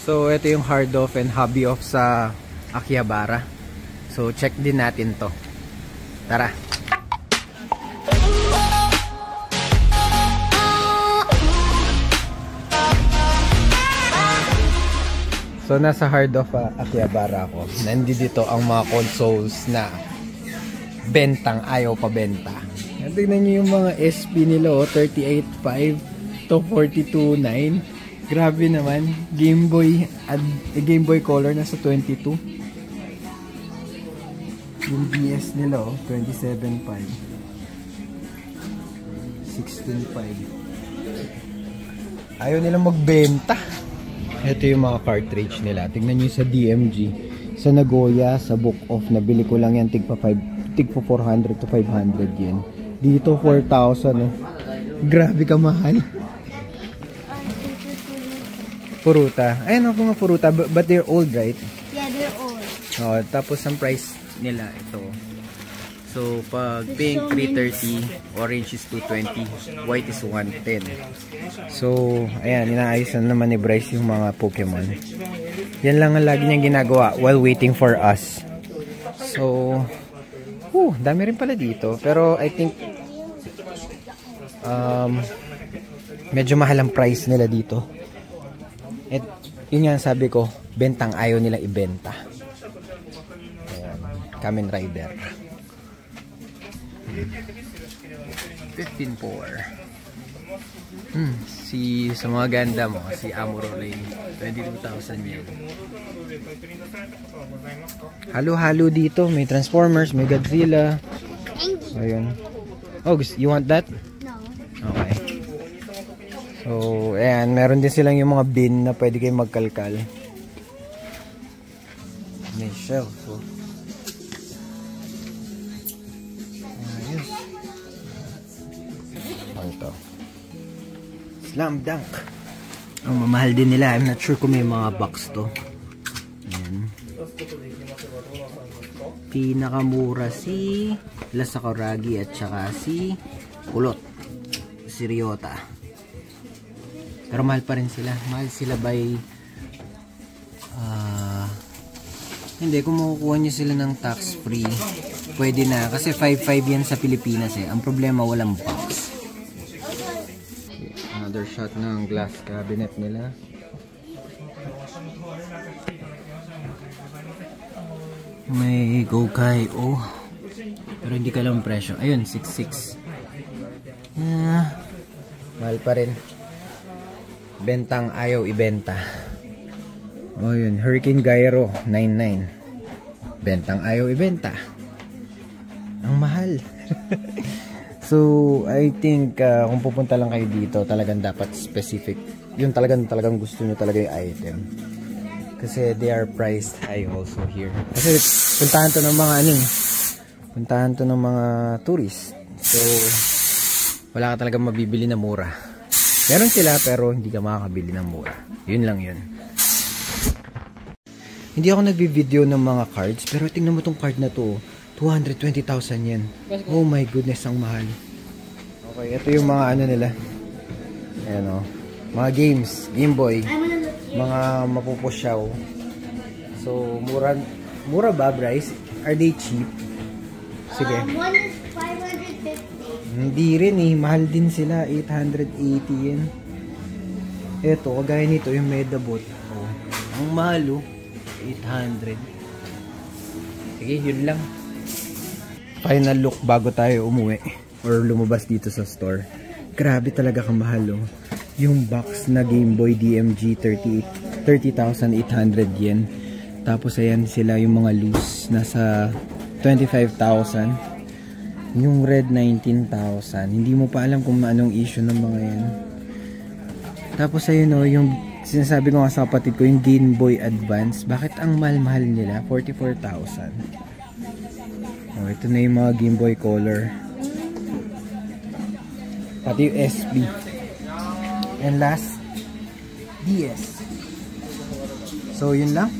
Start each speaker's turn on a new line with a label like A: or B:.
A: So, ito yung hard off and hobby off sa Akihabara. So, check din natin to. Tara! So, nasa hard off Akihabara ako. Nandito ang mga consoles na bentang ayaw pa benta. Tignan nyo yung mga SP nila, 38.5 to 42.9. Grabe naman. Game Boy Color nasa 22. Yung DS nila 27.5. 16.5. Ayaw nilang magbenta. Ito yung mga cartridge nila. Tignan nyo sa DMG. Sa Nagoya, sa Book Off, nabili ko lang yan tigpa 400 to 500 yen. Dito 4,000. Grabe ka mahal. Furuta. Ayun ako mga furuta, but they're old, right?
B: Yeah, they're old.
A: Oh, tapos ang price nila ito. So, pag pink 330, orange is 220, white is 110. So, ayan, inaayos na naman ni Bryce yung mga Pokemon. Yan lang ang lagi niyang ginagawa while waiting for us. So, dami rin pala dito. Pero, I think, medyo mahal ang price nila dito. At yun nga sabi ko, bentang ayaw nila ibenta. Ayan, Kamen Rider 15.4. Sa mga ganda mo, si Amuro Lane 22,000 yen. Halo-halo dito, may Transformers, may Godzilla. Ayun. Oh, you want that?
B: No.
A: Okay. So, ayan, meron din silang yung mga bin na pwede kayong magkalkal. May shelf. So. Ayos. Ano ito? Slam Dunk. Ang mamahal din nila. I'm not sure kung may mga box to. Ayan. Pinakamura si Lasakuragi at saka si Kulot. Si Ryota. Pero mahal pa rin sila. Mahal sila by hindi, kung makukuha nyo sila ng tax free pwede na. Kasi 5.5 yan sa Pilipinas eh. Ang problema walang box. Okay, another shot ng glass cabinet nila. May Gokai pero hindi ka lang presyo. Ayun, 6.6. Mahal pa rin. Bentang ayaw ibenta. O yun, Hurricane Gyro 99. Bentang ayaw ibenta. Ang mahal. So, I think kung pupunta lang kayo dito, talagang dapat specific. Yung talagang gusto nyo talaga yung item. Kasi they are priced high also here. Kasi puntahan to ng mga puntahan to ng mga tourist. So, wala ka talagang mabibili na mura. Meron sila pero hindi ka makakabili ng mura. Yun lang yun. Hindi ako nagbi-video ng mga cards pero tingnan mo tong card na to. 220,000 yen. Oh my goodness, ang mahal. Okay, ito yung mga nila. Ayan o. Mga games. Game Boy. Mga mapupusyaw. So, mura ba, Bryce? Are they cheap? Sige.
B: One is 550.
A: Hindi rin eh. Mahal din sila. 880 yen. Ito, kagaya nito, yung Medabot. Oh, ang mahal oh. 800. Sige, yun lang. Final look bago tayo umuwi. Or lumabas dito sa store. Grabe talaga kamahal oh. Yung box na Game Boy DMG 30,800 yen. Tapos ayan sila yung mga loose. Nasa 25,000. Yung red 19,000. Hindi mo pa alam kung anong issue ng mga yan. Tapos ayun o, yung sinasabi ko nga sa kapatid ko, yung Game Boy Advance. Bakit ang mahal-mahal nila? 44,000. Oh, ito na yung mga Game Boy Color. Pati yung SP. And last, DS. So yun lang.